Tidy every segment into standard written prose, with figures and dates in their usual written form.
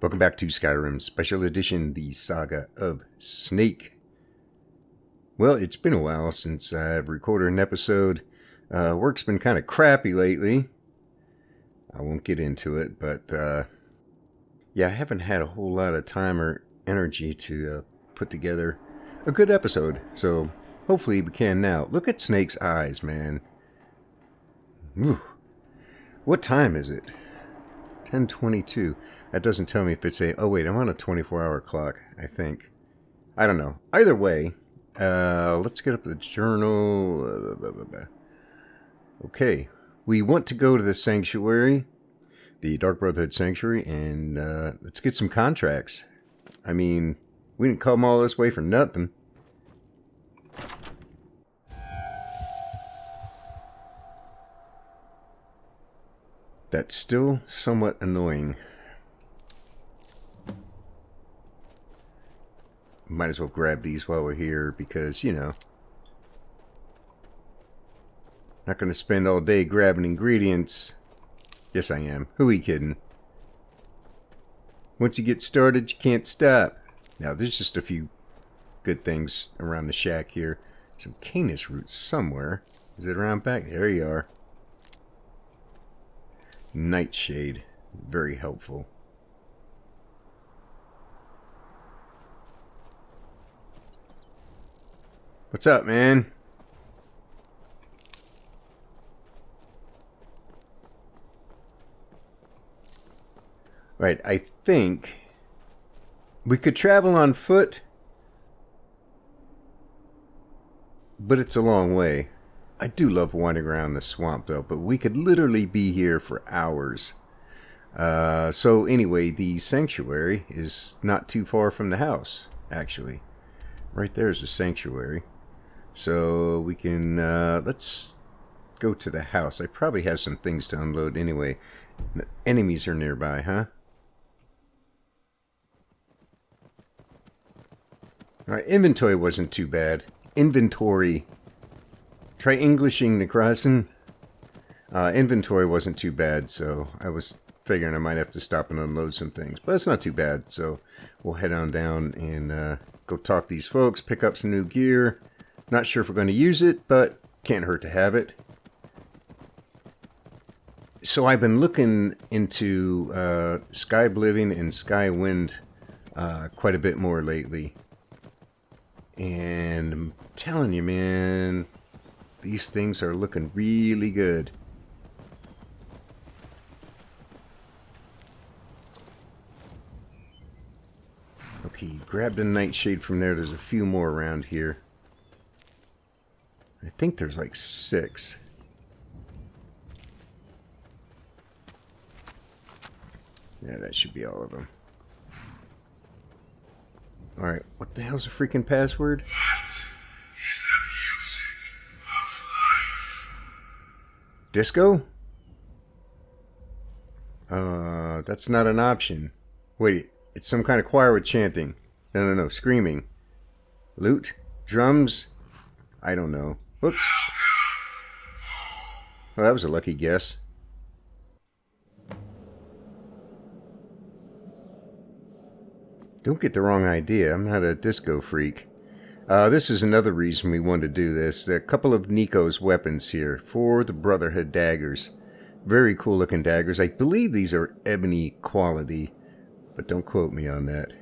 Welcome back to Skyrim Special Edition, the Saga of Snake. Well, it's been a while since I've recorded an episode. Work's been kind of crappy lately. I won't get into it, but yeah, I haven't had a whole lot of time or energy to put together a good episode. So hopefully we can now. Look at Snake's eyes, man. Whew. What time is it? 10:22. That doesn't tell me if it's a... Oh, wait, I'm on a 24-hour clock, I think. I don't know. Either way, let's get up the journal. Okay. We want to go to the sanctuary, the Dark Brotherhood sanctuary, and let's get some contracts. I mean, we didn't come all this way for nothing. That's still somewhat annoying. Might as well grab these while we're here because, you know, not going to spend all day grabbing ingredients. Yes, I am. Who are you kidding? Once you get started, you can't stop. Now, there's just a few good things around the shack here. Some canis roots somewhere. Is it around back? There you are. Nightshade. Very helpful. What's up, man? Right, I think we could travel on foot, but it's a long way. I do love wandering around the swamp, though, but we could literally be here for hours. So anyway, the sanctuary is not too far from the house, actually. Right there is the sanctuary. So we can, let's go to the house. I probably have some things to unload anyway. The enemies are nearby, huh? Alright, inventory wasn't too bad. Inventory. Try Englishing the crossing. Inventory wasn't too bad, so I was figuring I might have to stop and unload some things. But it's not too bad, so we'll head on down and go talk to these folks, pick up some new gear. Not sure if we're going to use it, but can't hurt to have it. So I've been looking into Skyblivion and Skywind quite a bit more lately. And I'm telling you, man, these things are looking really good. Okay, grabbed a nightshade from there. There's a few more around here. I think there's like 6. Yeah, that should be all of them. Alright, what the hell's the freaking password? What is the music of life? Disco? That's not an option. Wait, it's some kind of choir with chanting. No, screaming. Lute? Drums? I don't know. Whoops. Well, that was a lucky guess. Don't get the wrong idea. I'm not a disco freak. This is another reason we wanted to do this. There are a couple of Nico's weapons here for the Brotherhood daggers. Very cool looking daggers. I believe these are ebony quality, but don't quote me on that.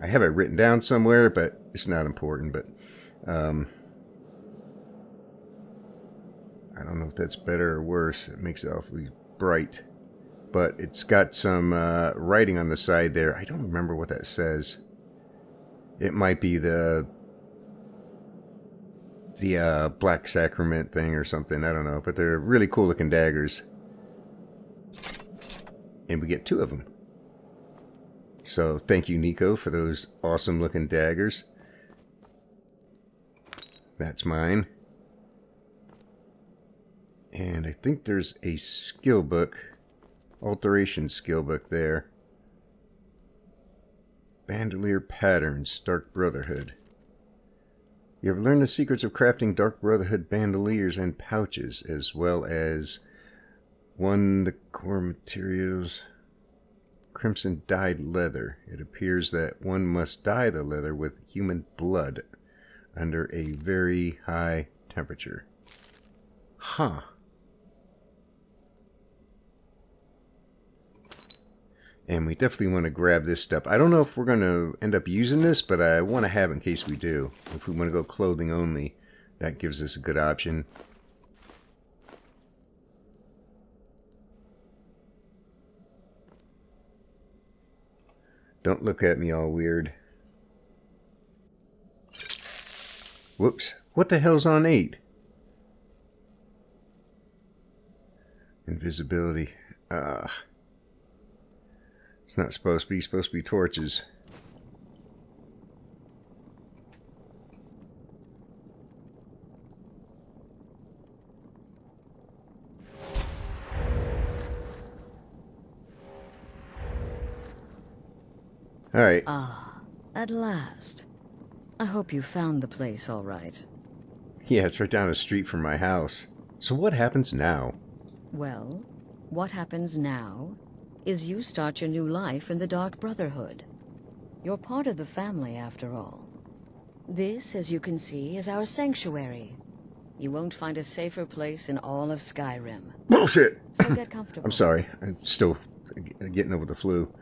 I have it written down somewhere, but it's not important. But I don't know if that's better or worse. It makes it awfully bright. But it's got some writing on the side there. I don't remember what that says. It might be the Black Sacrament thing or something. I don't know. But they're really cool looking daggers. And we get 2 of them. So thank you, Nico, for those awesome looking daggers. That's mine. And I think there's a skill book. Alteration skill book there. Bandolier Patterns, Dark Brotherhood. You have learned the secrets of crafting Dark Brotherhood bandoliers and pouches, as well as the core materials. crimson dyed leather. It appears that one must dye the leather with human blood under a very high temperature. Huh. And we definitely want to grab this stuff. I don't know if we're going to end up using this, but I want to have it in case we do. If we want to go clothing only, that gives us a good option. Don't look at me all weird. Whoops. What the hell's on 8? Invisibility. It's not supposed to be. It's supposed to be torches. Alright. Ah, at last. I hope you found the place all right. Yeah, it's right down the street from my house. So what happens now? Well, what happens now is you start your new life in the Dark Brotherhood. You're part of the family, after all. This, as you can see, is our sanctuary. You won't find a safer place in all of Skyrim. Bullshit! So get comfortable. I'm sorry. I'm still getting over the flu.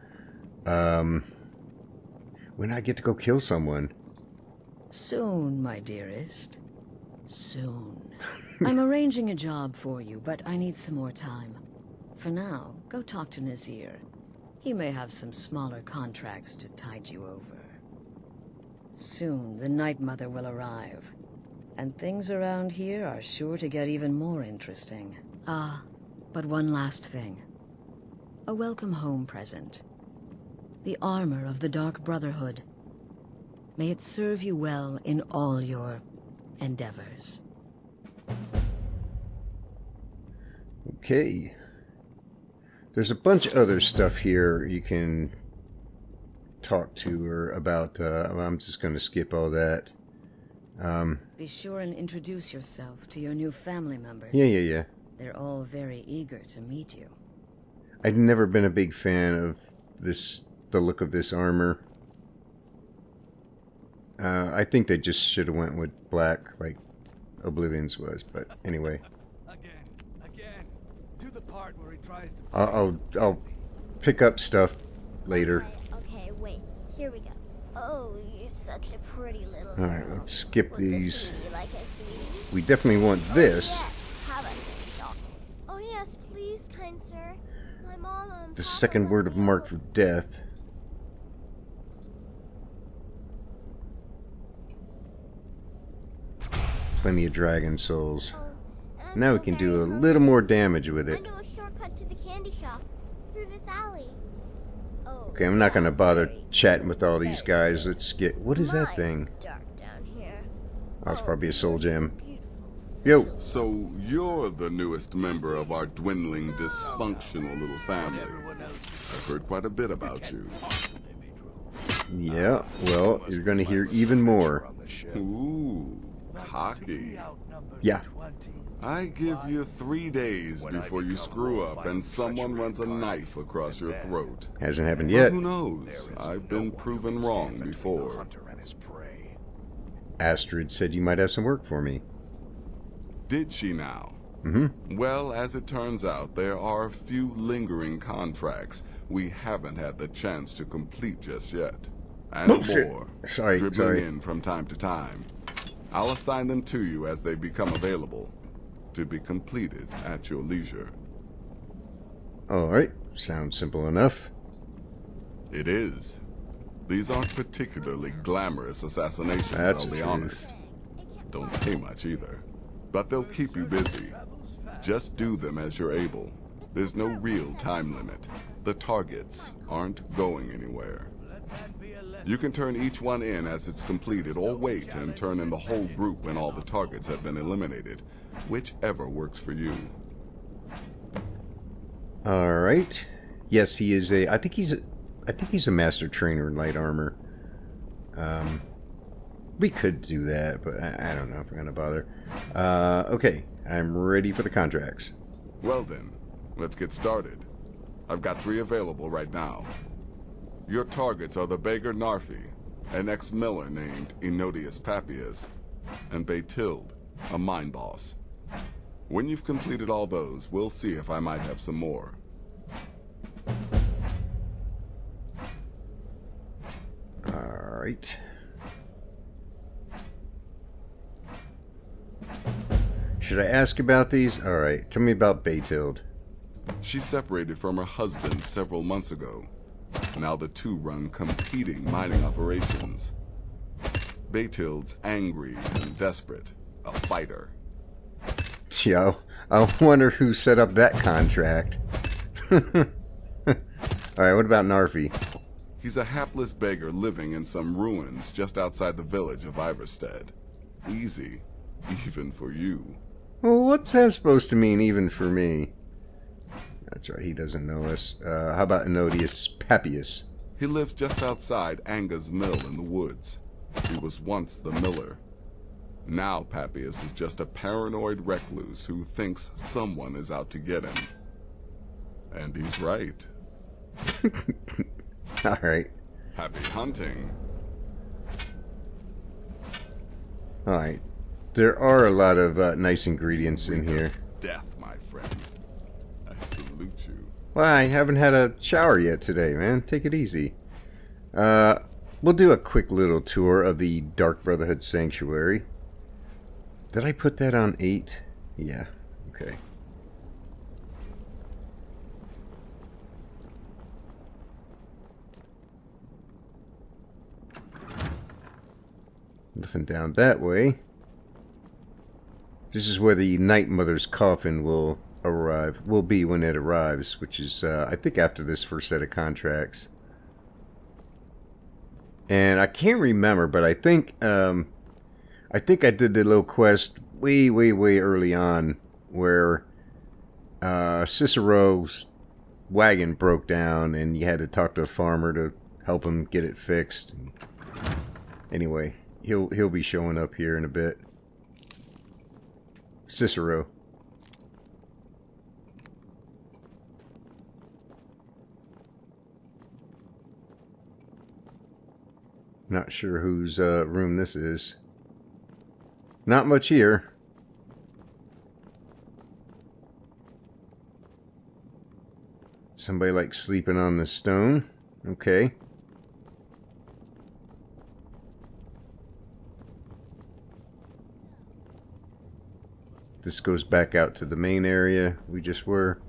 When I get to go kill someone? Soon, my dearest. Soon. I'm arranging a job for you, but I need some more time. For now, go talk to Nazir. He may have some smaller contracts to tide you over. Soon, the Night Mother will arrive, and things around here are sure to get even more interesting. Ah, but one last thing. A welcome home present. The armor of the Dark Brotherhood. May it serve you well in all your endeavors. Okay. There's a bunch of other stuff here you can talk to her about. I'm just going to skip all that. Be sure and introduce yourself to your new family members. Yeah. They're all very eager to meet you. I've never been a big fan of the look of this armor. I think they just should have went with black, like Oblivion's was. But anyway. Again. Do the part where he tries to. I'll pick up stuff later. Okay, wait. Here we go. Oh, you're such a pretty little. All right, let's skip Was these. this really like a sweetie? We definitely want this. Yes. How about some doll? Oh yes, please, kind sir. My mom and The Papa second let word of me mark out. for death. Plenty of dragon souls. Oh, I'm Now we so can very do a hungry. little more damage with I it. know a shortcut to the candy shop through this alley. Oh, Okay, I'm not gonna bother very chatting with all these very guys. good. Let's get... What is that My, thing? it's dark down here. Oh, it's probably a soul you're so gem. beautiful, Yo. Cecil. So you're the newest member of our dwindling, dysfunctional little family. I've heard quite a bit about you. Yeah, well, you're gonna hear even more. Ooh, cocky. Yeah. I give you 3 days before you screw up and someone runs a knife across your throat. Hasn't happened But yet. who knows? I've been proven wrong before. Astrid said you might have some work for me. Did she now? Mm-hmm. Well, as it turns out, there are a few lingering contracts we haven't had the chance to complete just yet. And Bullshit. more, Sorry. dribbling in from time to time. I'll assign them to you as they become available, to be completed at your leisure. Alright, sounds simple enough. It is. These aren't particularly glamorous assassinations, That's I'll the be truth. honest. Don't pay much either. But they'll keep you busy. Just do them as you're able. There's no real time limit. The targets aren't going anywhere. You can turn each one in as it's completed, or wait and turn in the whole group when all the targets have been eliminated. Whichever works for you. Alright. Yes, he is I think he's a master trainer in light armor. We could do that, but I don't know if we're gonna bother. Okay, I'm ready for the contracts. Well then, let's get started. I've got 3 available right now. Your targets are the beggar Narfi, an ex-miller named Enodius Papias, and Baytild, a mine boss. When you've completed all those, we'll see if I might have some more. Alright. Should I ask about these? Alright, tell me about Baytild. She separated from her husband several months ago. Now the two run competing mining operations. Baytild's angry and desperate, a fighter. Yeah, I wonder who set up that contract. Alright, what about Narfi? He's a hapless beggar living in some ruins just outside the village of Iverstead. Easy, even for you. Well, what's that supposed to mean, even for me? That's right, he doesn't know us. How about Enodius Papias? He lives just outside Anga's mill in the woods. He was once the miller. Now Papias is just a paranoid recluse who thinks someone is out to get him. And he's right. Alright. Happy hunting. Alright. There are a lot of nice ingredients in here. Death, my friend. I salute you. Well, I haven't had a shower yet today, man. Take it easy. We'll do a quick little tour of the Dark Brotherhood Sanctuary. Did I put that on 8? Yeah. Okay. Nothing down that way. This is where the Night Mother's coffin will be when it arrives, which is, I think, after this first set of contracts. And I can't remember, but I think I did the little quest way early on where Cicero's wagon broke down and you had to talk to a farmer to help him get it fixed. Anyway, he'll be showing up here in a bit. Cicero. Not sure whose room this is. Not much here. Somebody like sleeping on the stone. Okay. This goes back out to the main area we just were.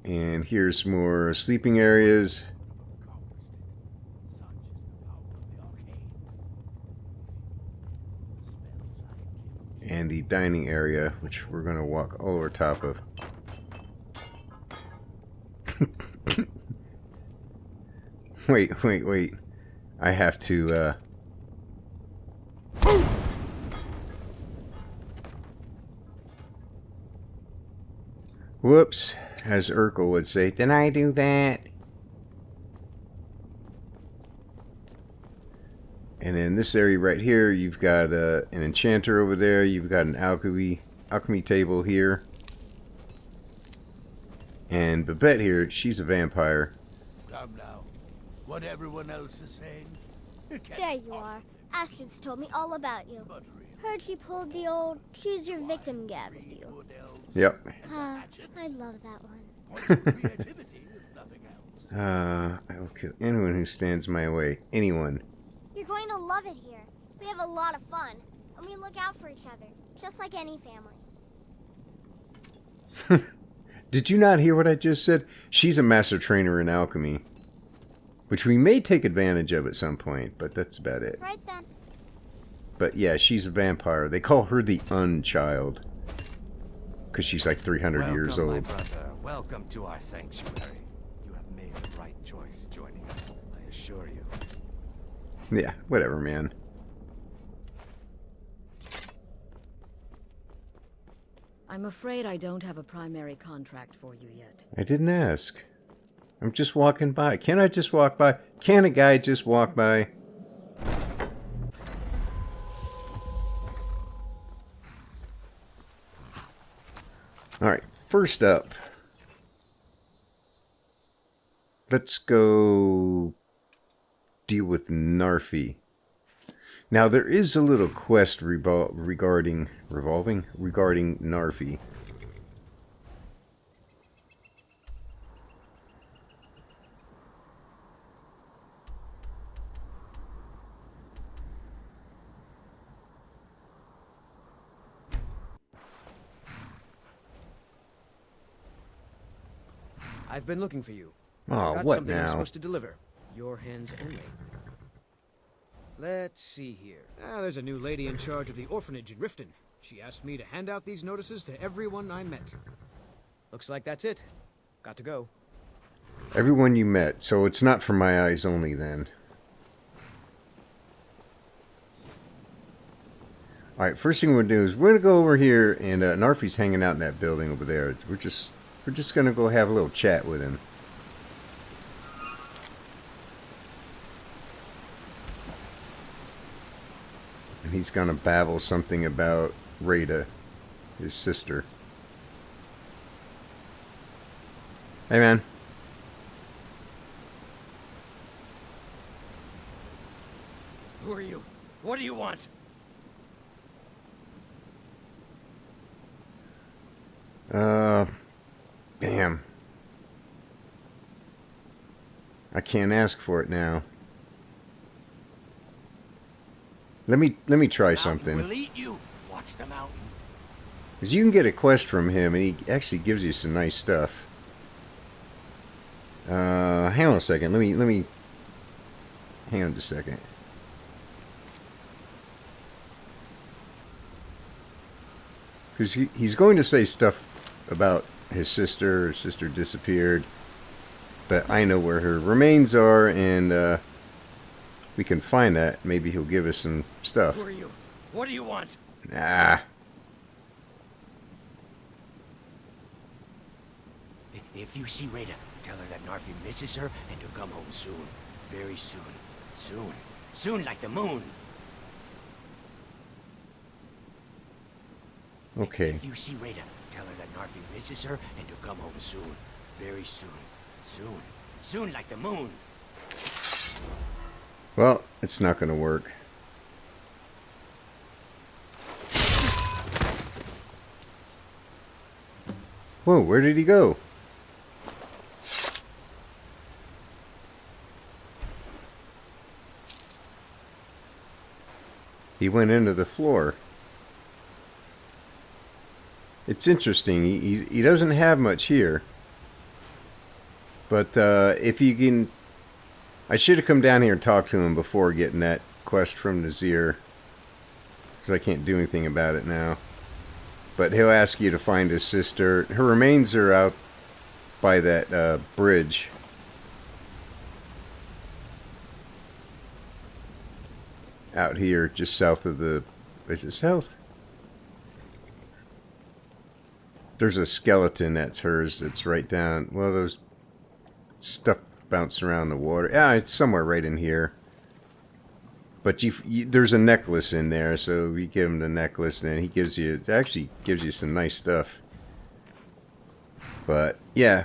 And here's more sleeping areas. And the dining area, which we're going to walk all over top of. Wait. I have to, whoops, as Urkel would say. Did I do that? And in this area right here, you've got an enchanter over there. You've got an alchemy table here. And Babette here, she's a vampire. Come now. What everyone else is saying. There you are. Astrid's told me all about you. But really, Heard she pulled the old choose your victim gab with you. good elves Yep. I love that one. point to creativity if nothing else. I will kill anyone who stands in my way. Anyone. You're going to love it here. We have a lot of fun, and we look out for each other, just like any family. Did you not hear what I just said? She's a master trainer in alchemy. Which we may take advantage of at some point, but that's about it. Right then. But yeah, she's a vampire. They call her the Unchild. Because she's like 300 years Welcome, my old. brother. Welcome to our sanctuary. You have made the right choice joining us, I assure you. Yeah, whatever, man. I'm afraid I don't have a primary contract for you yet. I didn't ask. I'm just walking by. Can't I just walk by? Can a guy just walk by? Alright, first up, let's go deal with Narfi. Now, there is a little quest regarding Narfi. I've been looking for you. Oh, Got what something I'm now? supposed to deliver. Your hands only. Let's see here. There's a new lady in charge of the orphanage in Riften. She asked me to hand out these notices to everyone I met. Looks like that's it. Got to go. Everyone you met, so it's not for my eyes only then. Alright, first thing we're going to do is we're going to go over here, and Narfi's hanging out in that building over there. We're just going to go have a little chat with him. And he's going to babble something about Rada, his sister. Hey, man. Who are you? What do you want? Damn. I can't ask for it now. Let me try something. Will eat you. Watch the mountain. Because you can get a quest from him, and he actually gives you some nice stuff. Hang on a second. Let me. Hang on just a second. Because he's going to say stuff about his sister. His sister disappeared, but I know where her remains are, and we can find that. Maybe he'll give us some stuff. Who are you? What do you want? Ah. If you see Rada, tell her that Narfi misses her and to come home soon. Very soon. Soon. Soon like the moon. Okay. If you see Rada, tell her that Narfi misses her and to come home soon. Very soon. Soon. Soon like the moon. Well, it's not going to work. Whoa, where did he go? He went into the floor. It's interesting. He doesn't have much here. But if you can... I should have come down here and talked to him before getting that quest from Nazir. Because I can't do anything about it now. But he'll ask you to find his sister. Her remains are out by that bridge. Out here, just south of the... Is it south? There's a skeleton that's hers. It's right down... Well, those stuff bounced around the water. Yeah, it's somewhere right in here. But there's a necklace in there, so you give him the necklace, and he gives you... It actually gives you some nice stuff. But, yeah.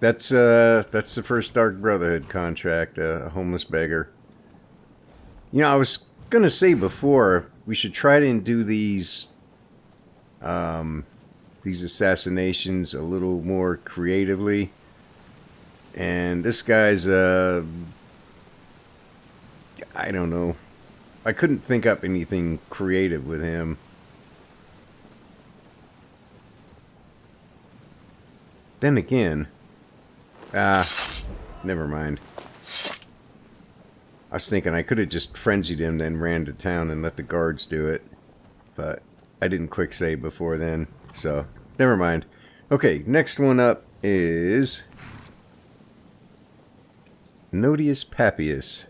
That's the first Dark Brotherhood contract. A homeless beggar. You know, I was gonna say before, we should try to do these assassinations a little more creatively. And this guy's, I don't know. I couldn't think up anything creative with him. Then again, never mind. I was thinking I could have just frenzied him, then ran to town and let the guards do it. But I didn't quick save before then, so never mind. Okay, next one up is Nodius Papius.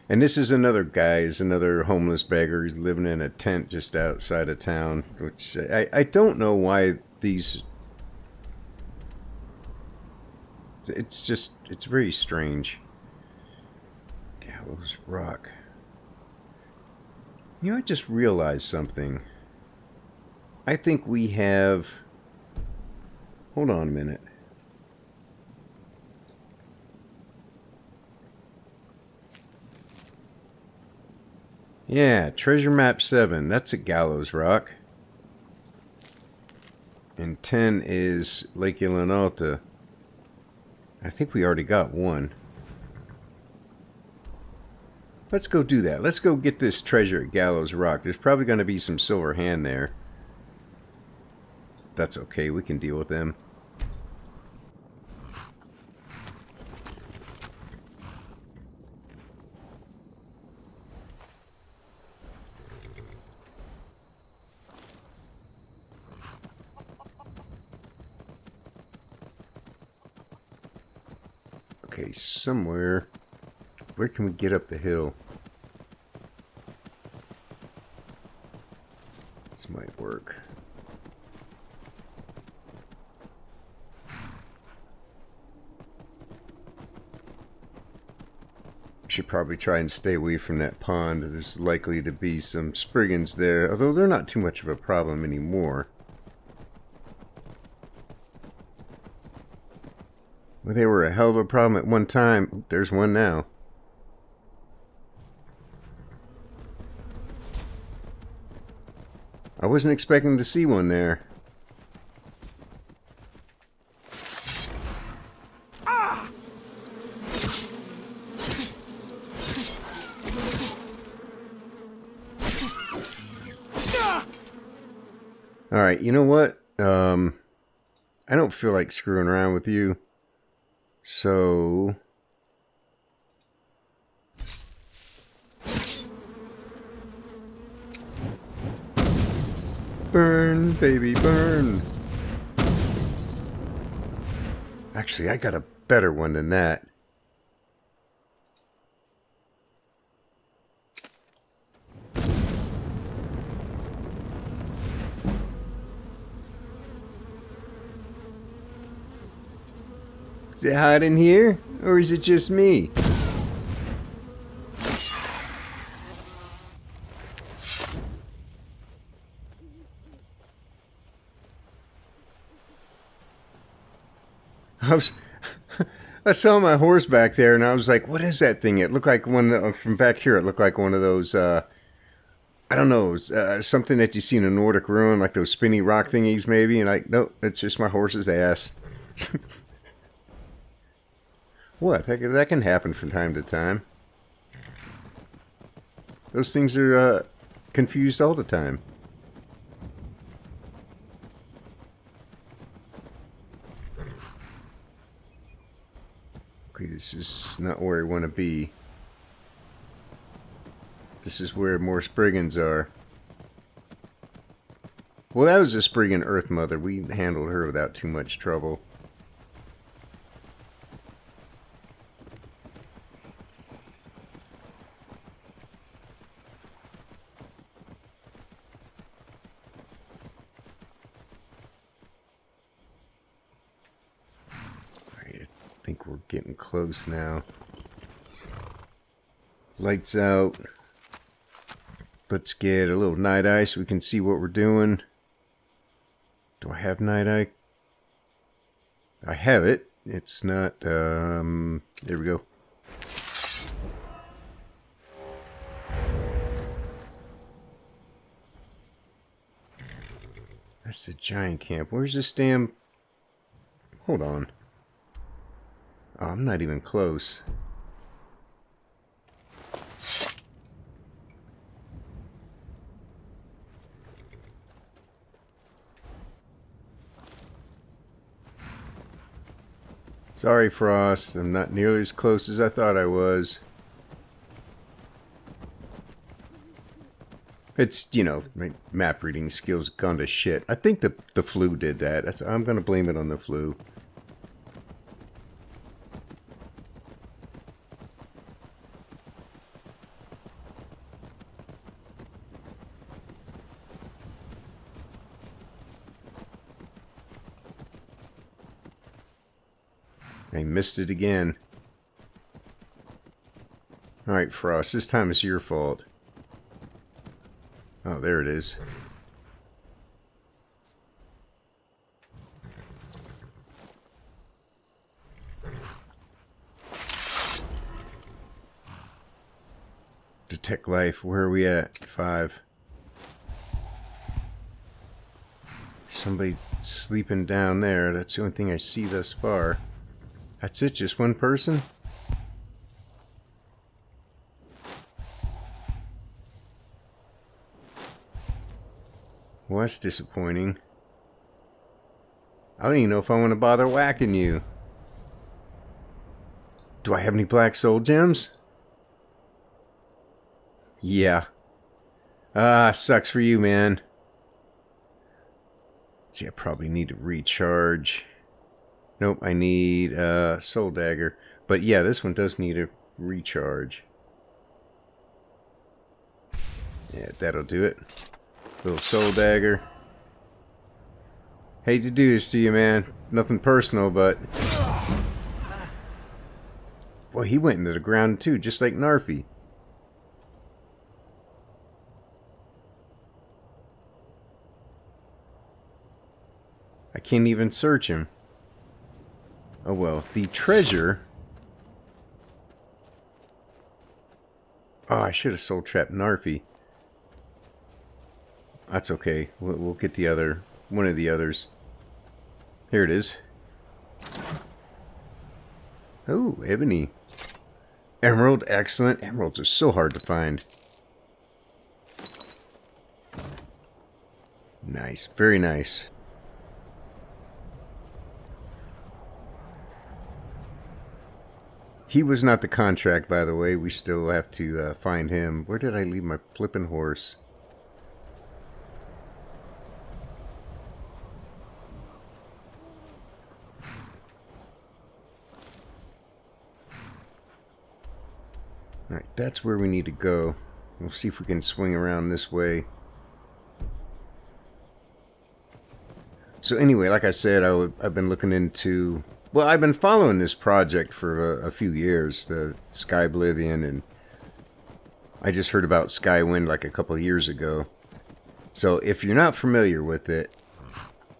And this is another guy, he's another homeless beggar. He's living in a tent just outside of town, which I don't know why these... It's very strange. Gallows Rock. You know, I just realized something. I think we have... Hold on a minute. Yeah, treasure map 7. That's at Gallows Rock. And 10 is Lake Ilanalta. I think we already got one. Let's go do that. Let's go get this treasure at Gallows Rock. There's probably going to be some silver hand there. That's okay. We can deal with them. Okay, somewhere. Where can we get up the hill? This might work. Should probably try and stay away from that pond. There's likely to be some spriggans there, although they're not too much of a problem anymore. Well, they were a hell of a problem at one time. There's one now. I wasn't expecting to see one there. Alright, you know what? I don't feel like screwing around with you. So... burn, baby, burn. Actually, I got a better one than that. Is it hot in here? Or is it just me? I saw my horse back there and I was like, what is that thing? It looked like one from back here. It looked like one of those, I don't know, something that you see in a Nordic ruin, like those spinny rock thingies maybe. And like, nope, it's just my horse's ass. What? That can happen from time to time. Those things are confused all the time. Okay, this is not where I want to be. This is where more Spriggans are. Well, that was a Spriggan Earth Mother. We handled her without too much trouble. I think we're getting close now. Lights out. Let's get a little night eye so we can see what we're doing. Do I have night eye? I have it. It's not, there we go. That's the giant camp. Where's this damn... Hold on. Oh, I'm not even close. Sorry, Frost. I'm not nearly as close as I thought I was. It's, you know, my map reading skills gone to shit. I think the flu did that. I'm going to blame it on the flu. I missed it again. Alright, Frost, this time it's your fault. Oh, there it is. Tech life. Where are we at? 5. Somebody sleeping down there. That's the only thing I see thus far. That's it? Just one person? Well, that's disappointing. I don't even know if I want to bother whacking you. Do I have any black soul gems? Yeah. Ah, sucks for you, man. See, I probably need to recharge. Nope, I need soul dagger. But yeah, this one does need a recharge. Yeah, that'll do it. Little soul dagger. Hate to do this to you, man. Nothing personal, but... Well, he went into the ground too, just like Narfi. I can't even search him. Oh well, the treasure... Oh, I should have soul trapped Narfi. That's okay. We'll get the other... one of the others. Here it is. Oh, ebony. Emerald, excellent. Emeralds are so hard to find. Nice, very nice. He was not the contract, by the way. We still have to find him. Where did I leave my flippin' horse? Alright, that's where we need to go. We'll see if we can swing around this way. So anyway, like I said, I've been looking into... Well, I've been following this project for a few years, the Sky Oblivion, and I just heard about Skywind like a couple of years ago. So if you're not familiar with it,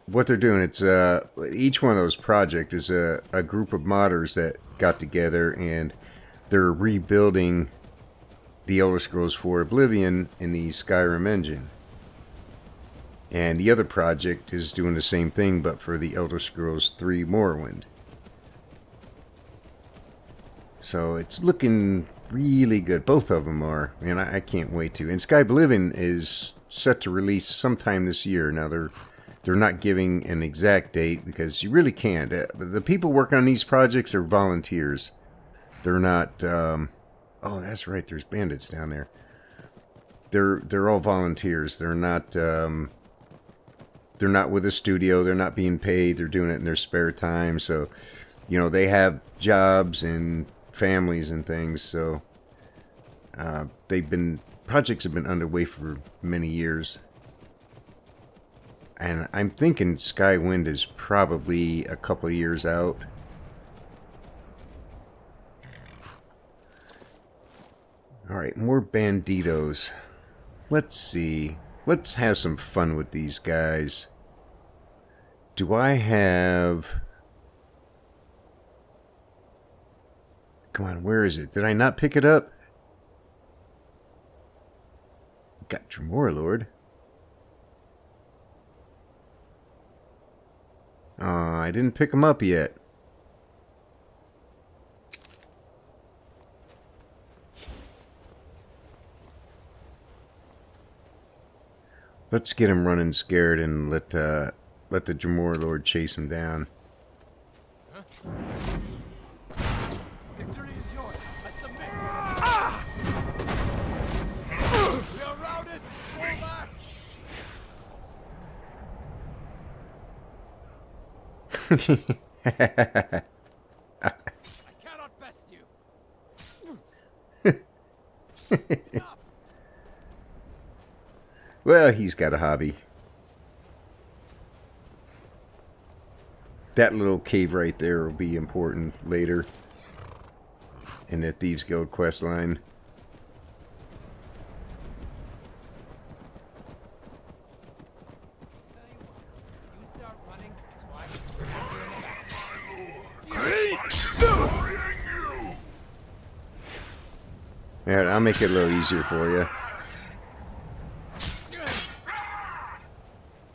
what they're doing, it's each one of those projects is a group of modders that got together and they're rebuilding the Elder Scrolls 4 Oblivion in the Skyrim engine. And the other project is doing the same thing, but for the Elder Scrolls 3 Morrowind. So it's looking really good. Both of them are. And I can't wait to. And Sky Oblivion is set to release sometime this year. Now they're not giving an exact date because you really can't. The people working on these projects are volunteers. They're not... oh, that's right. There's bandits down there. They're all volunteers. They're not with a studio. They're not being paid. They're doing it in their spare time. So, you know, they have jobs and families and things. So, projects have been underway for many years. And I'm thinking Skywind is probably a couple of years out. Alright, more banditos. Let's see. Let's have some fun with these guys. Do I have... Come on, where is it? Did I not pick it up? Got Dremora Lord. I didn't pick him up yet. Let's get him running scared and let the Dremora Lord chase him down. Victory is yours. I submit. Ah! We are routed. Fall back. I cannot best you. Well, he's got a hobby. That little cave right there will be important later in the Thieves Guild quest line. Alright, I'll make it a little easier for you.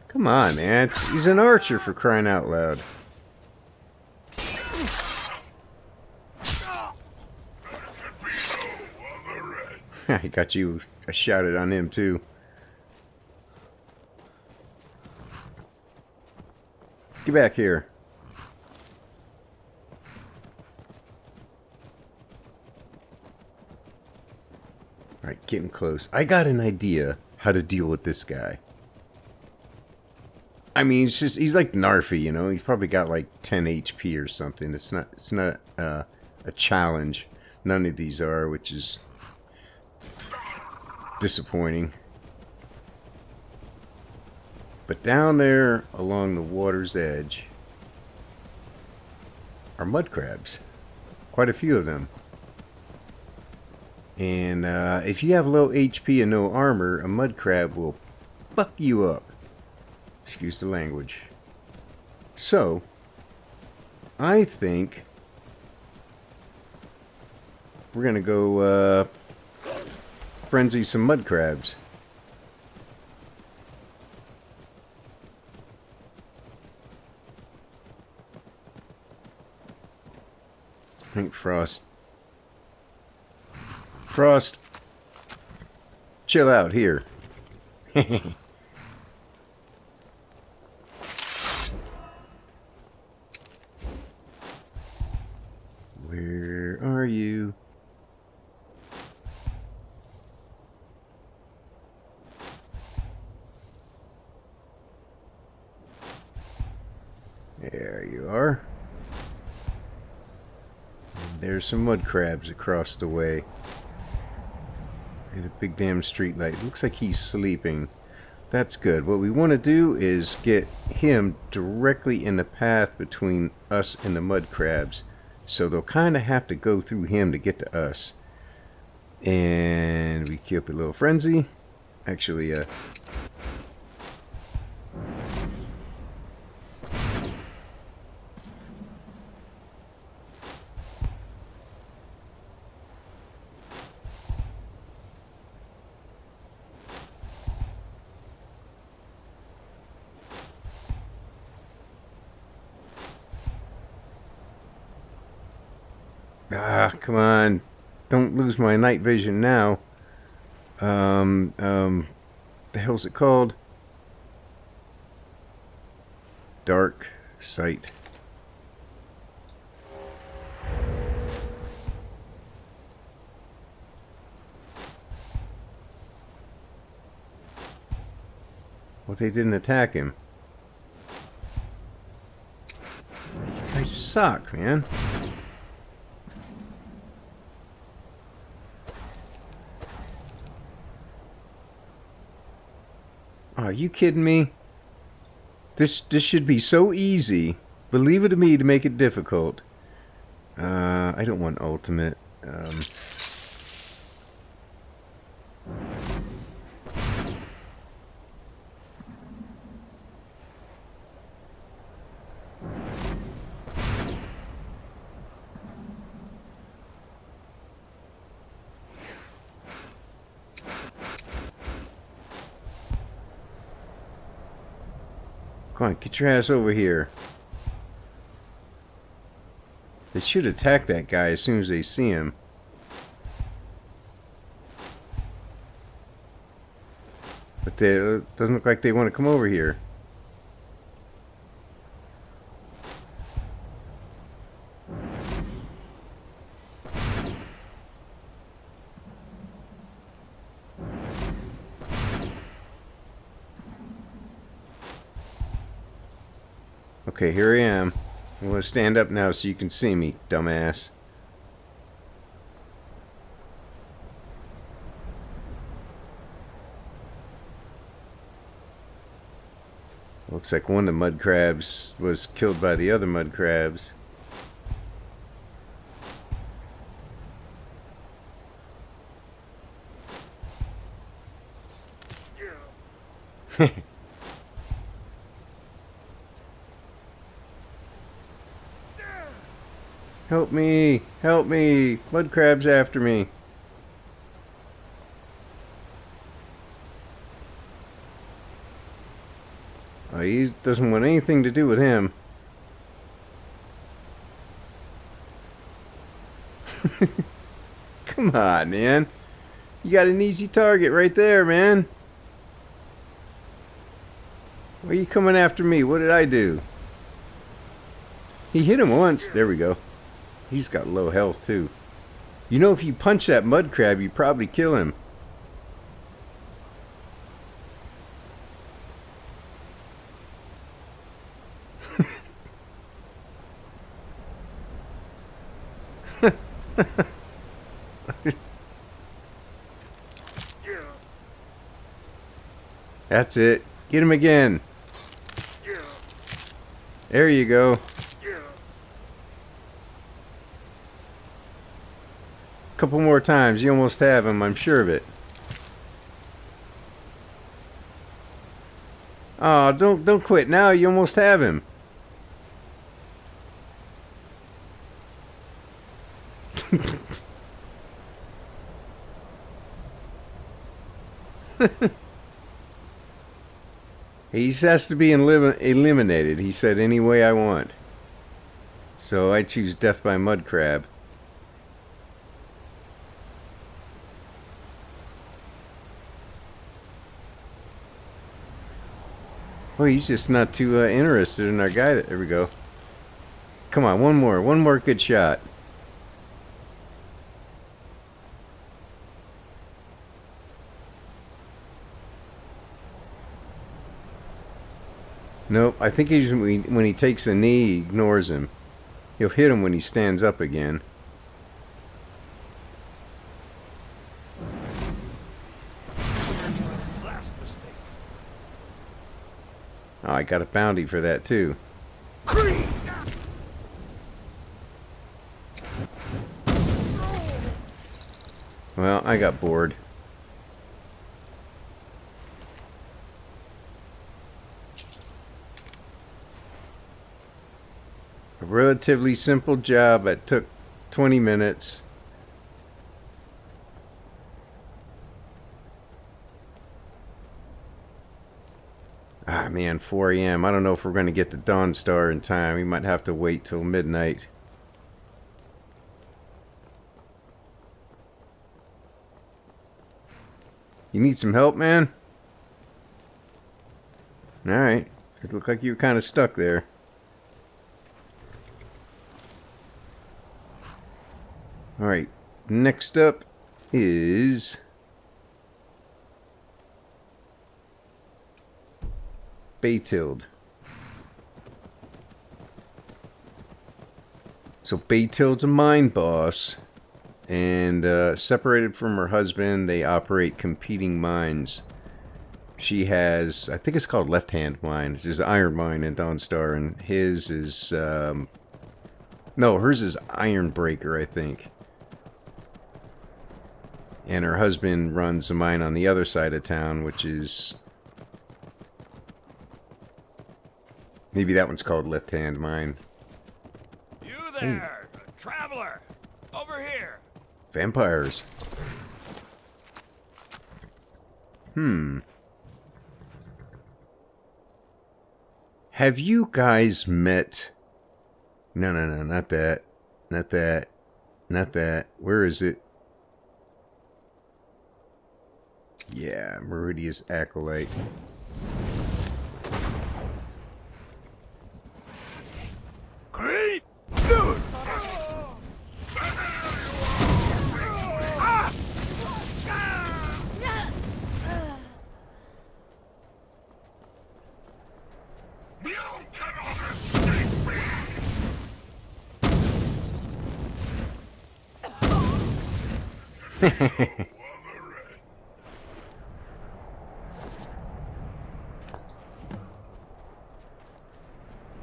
Come on, man. He's an archer, for crying out loud. I got you. I shouted on him, too. Get back here. Alright, getting close. I got an idea how to deal with this guy. I mean, he's like Narfi, you know. He's probably got like 10 HP or something. It's not a challenge. None of these are, which is disappointing. But down there along the water's edge are mud crabs. Quite a few of them. And if you have low HP and no armor, a mud crab will fuck you up. Excuse the language. So, I think we're gonna go frenzy some mud crabs. I think Frost, chill out here. Where are you? There you are. And there's some mud crabs across the way. And a big damn street light. Looks like he's sleeping. That's good. What we want to do is get him directly in the path between us and the mud crabs. So they'll kind of have to go through him to get to us. And we queue up a little frenzy. Actually, come on. Don't lose my night vision now. The hell's it called? Dark sight. Well, they didn't attack him. You guys suck, man. Are you kidding me? This should be so easy. Believe it to me to make it difficult. I don't want ultimate. Come on, get your ass over here. They should attack that guy as soon as they see him. But it doesn't look like they want to come over here. Okay, here I am. I'm going to stand up now so you can see me, dumbass. Looks like one of the mud crabs was killed by the other mud crabs. Help me! Help me! Mud crab's after me. Oh, he doesn't want anything to do with him. Come on, man. You got an easy target right there, man. Why are you coming after me? What did I do? He hit him once. There we go. He's got low health, too. You know, if you punch that mud crab, you probably kill him. That's it. Get him again. There you go. Couple more times. You almost have him. I'm sure of it. Oh, don't quit now. You almost have him. He has to be eliminated. He said any way I want. So I choose death by mud crab. Well, he's just not too interested in our guy. There we go. Come on, one more good shot. Nope, I think he's, when he takes a knee, he ignores him. He'll hit him when he stands up again. Last mistake. Oh, I got a bounty for that too. Well, I got bored. A relatively simple job that took 20 minutes. Ah, man, 4 a.m. I don't know if we're going to get the Dawn Star in time. We might have to wait till midnight. You need some help, man? Alright. It looked like you were kind of stuck there. Alright. Next up is... Baytild. So Baytild's a mine boss. And separated from her husband, they operate competing mines. She has, I think it's called Left Hand Mine. There's an Iron Mine in Dawnstar, and his is, no, hers is Iron Breaker, I think. And her husband runs a mine on the other side of town, which is, maybe that one's called Left Hand Mine. You there, traveler, over here. Vampires. Have you guys met... No, not that. Not that. Not that. Where is it? Yeah, Meridia's Acolyte. Great dude.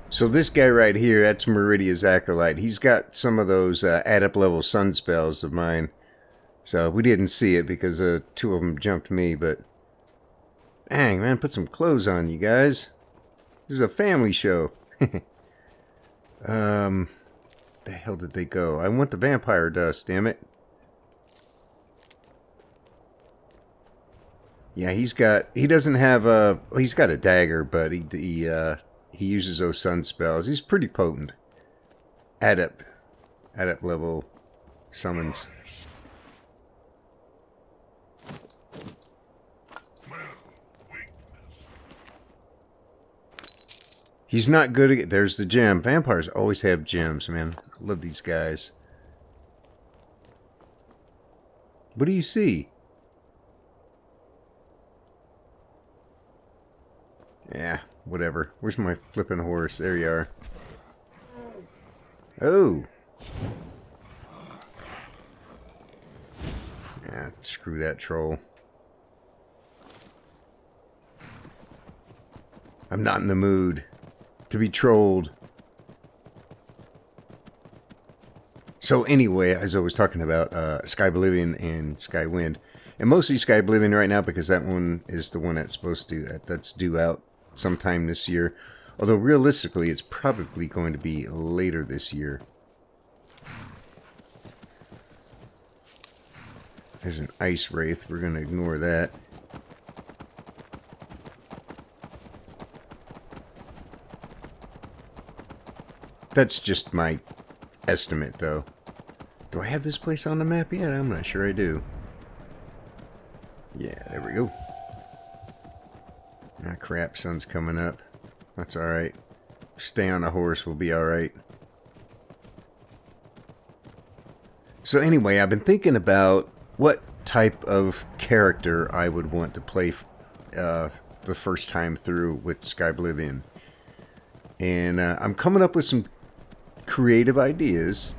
So this guy right here, that's Meridia's Acolyte. He's got some of those adept level sun spells of mine. So we didn't see it because two of them jumped me, but... Dang, man, put some clothes on, you guys. This is a family show. The hell did they go? I want the vampire dust, damn it. Yeah, he doesn't have a, well, he's got a dagger, but he uses those sun spells. He's pretty potent. Adept level summons. He's not good at, there's the gem. Vampires always have gems, man. I love these guys. What do you see? Yeah, whatever. Where's my flipping horse? There you are. Oh. Yeah, screw that troll. I'm not in the mood to be trolled. So anyway, as I was talking about Sky Oblivion and Skywind, and mostly Sky Oblivion right now because that one is the one that's supposed to, that's due out sometime this year. Although realistically, it's probably going to be later this year. There's an ice wraith. We're going to ignore that. That's just my estimate, though. Do I have this place on the map yet? I'm not sure I do. Yeah, there we go. Ah, crap, sun's coming up. That's alright. Stay on the horse, we'll be alright. So anyway, I've been thinking about what type of character I would want to play the first time through with Sky Oblivion. And I'm coming up with some creative ideas.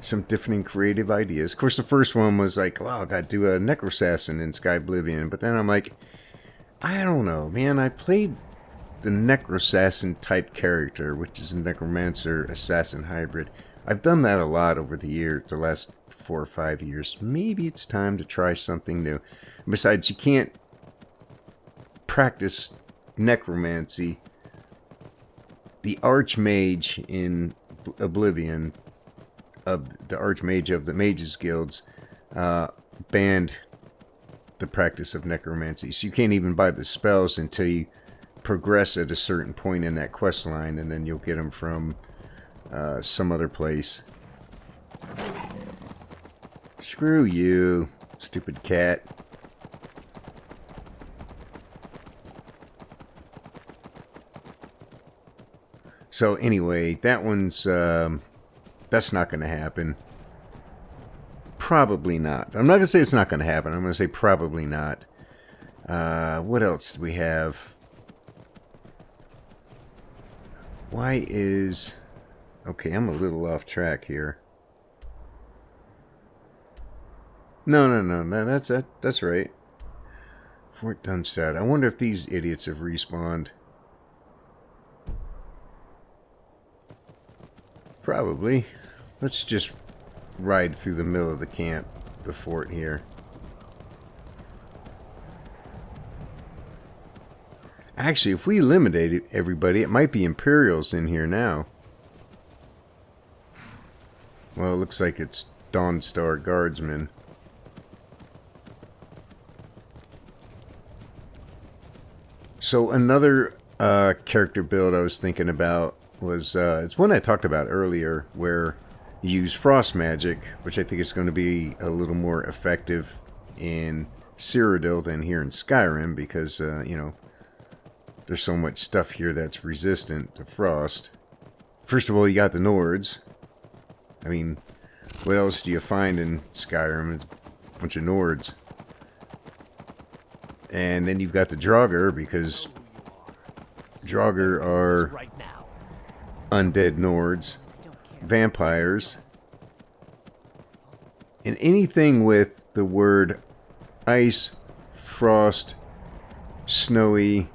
Some different creative ideas. Of course, the first one was like, wow, I got to do a Necrosassin in Sky Oblivion. But then I'm like, I don't know, man. I played the Necrosassin type character, which is a Necromancer Assassin hybrid. I've done that a lot over the years, the last 4 or 5 years. Maybe it's time to try something new. Besides, you can't practice necromancy. The Archmage in Oblivion, of the Archmage of the Mages Guilds, banned the practice of necromancy. So you can't even buy the spells until you progress at a certain point in that quest line, and then you'll get them from some other place. Screw you, stupid cat. So anyway, that one's, that's not going to happen. Probably not. I'm not going to say it's not going to happen. I'm going to say probably not. What else do we have? Why is... Okay, I'm a little off track here. No, that's right. Fort Dunstad. I wonder if these idiots have respawned. Probably. Let's just ride through the middle of the camp, the fort here. Actually, if we eliminated everybody, it might be Imperials in here now. Well, it looks like it's Dawnstar Guardsmen. So another character build I was thinking about was, it's one I talked about earlier, where you use frost magic, which I think is going to be a little more effective in Cyrodiil than here in Skyrim, because, you know, there's so much stuff here that's resistant to frost. First of all, you got the Nords. I mean, what else do you find in Skyrim? It's a bunch of Nords. And then you've got the Draugr, because Draugr are undead Nords, vampires, and anything with the word ice, frost, snowy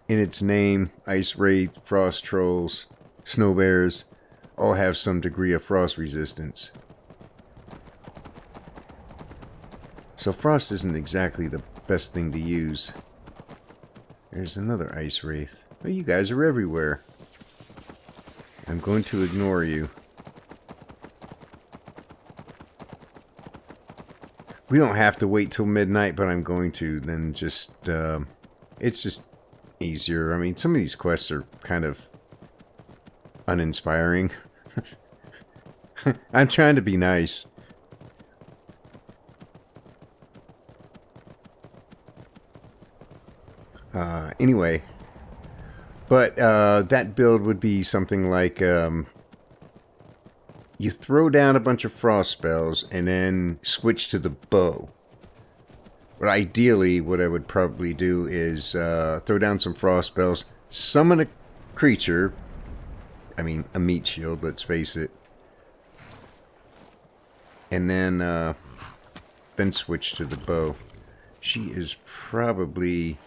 in its name. Ice wraith, frost trolls, snow bears, all have some degree of frost resistance. So frost isn't exactly the best thing to use. There's another ice wraith. Oh, you guys are everywhere. I'm going to ignore you. we don't have to wait till midnight, but I'm going to. Then just, it's just easier. I mean, some of these quests are kind of uninspiring. I'm trying to be nice. Anyway, but that build would be something like you throw down a bunch of frost spells and then switch to the bow. But ideally, what I would probably do is throw down some frost spells, summon a creature, I mean a meat shield, let's face it, and then switch to the bow. She is probably...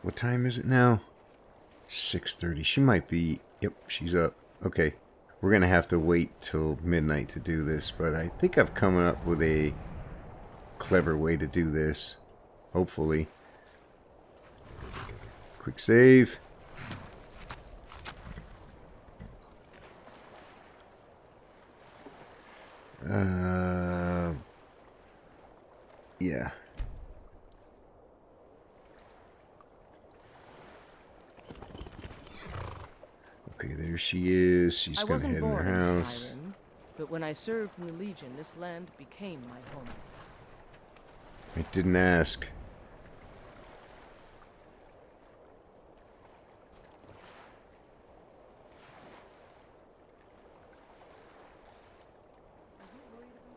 What time is it now? 6:30. She might be... Yep, she's up. Okay. We're going to have to wait till midnight to do this, but I think I've come up with a clever way to do this. Hopefully. Quick save. Yeah. Okay, there she is. She's going to head in her house. Skyrim, but when I served in the Legion, this land became my home. I didn't ask.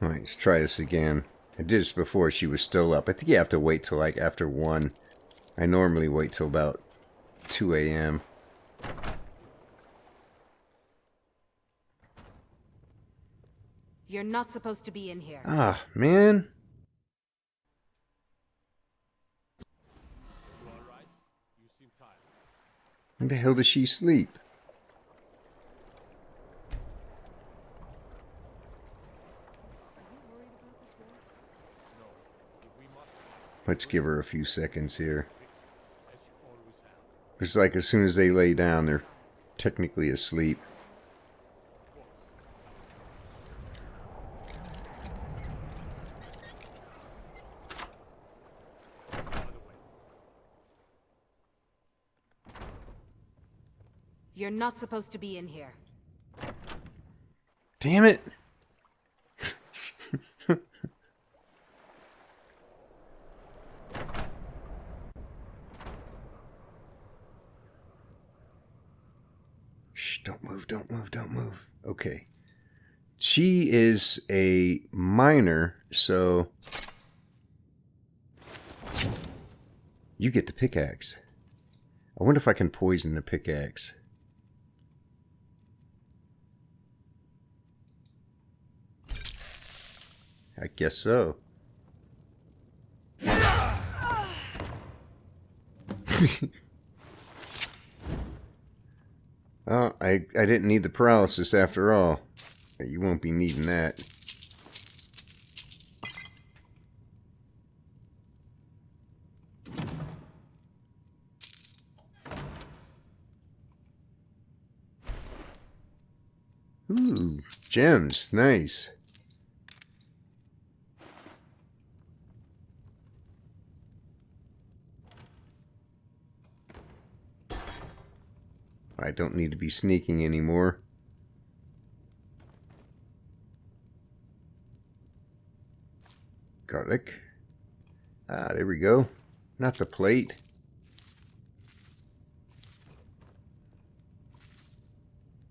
Alright, let's try this again. I did this before she was still up. I think you have to wait till like after 1. I normally wait till about 2 a.m. You're not supposed to be in here. Ah, man. When the hell does she sleep? Let's give her a few seconds here. It's like as soon as they lay down, they're technically asleep. You're not supposed to be in here. Damn it! Shh, don't move, don't move, don't move. Okay. She is a miner, so you get the pickaxe. I wonder if I can poison the pickaxe. I guess so. Oh, I didn't need the paralysis after all. You won't be needing that. Ooh, gems. Nice. I don't need to be sneaking anymore. Garlic. Ah, there we go. Not the plate.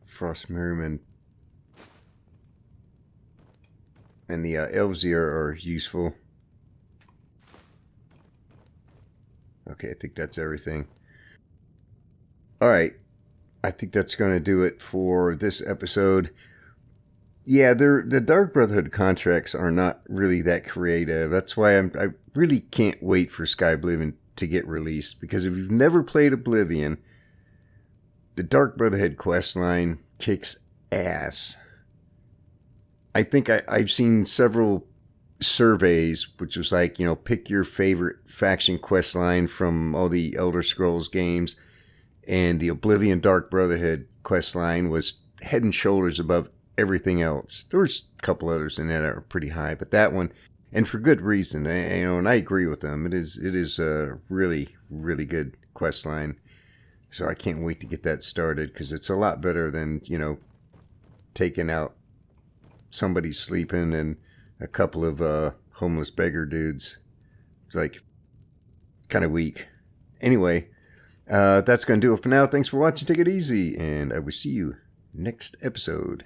Frost Merriman. And the elves here are useful. Okay, I think that's everything. Alright. I think that's going to do it for this episode. Yeah, the Dark Brotherhood contracts are not really that creative. That's why I really can't wait for Sky Oblivion to get released. Because if you've never played Oblivion, the Dark Brotherhood questline kicks ass. I think I've seen several surveys, which was like, you know, pick your favorite faction questline from all the Elder Scrolls games. And the Oblivion Dark Brotherhood questline was head and shoulders above everything else. There's a couple others in there that are pretty high, but that one, and for good reason, and I agree with them. It is a really, really good quest line. So I can't wait to get that started, because it's a lot better than, taking out somebody sleeping and a couple of homeless beggar dudes. It's like kind of weak. Anyway, that's going to do it for now. Thanks for watching. Take it easy, and I will see you next episode.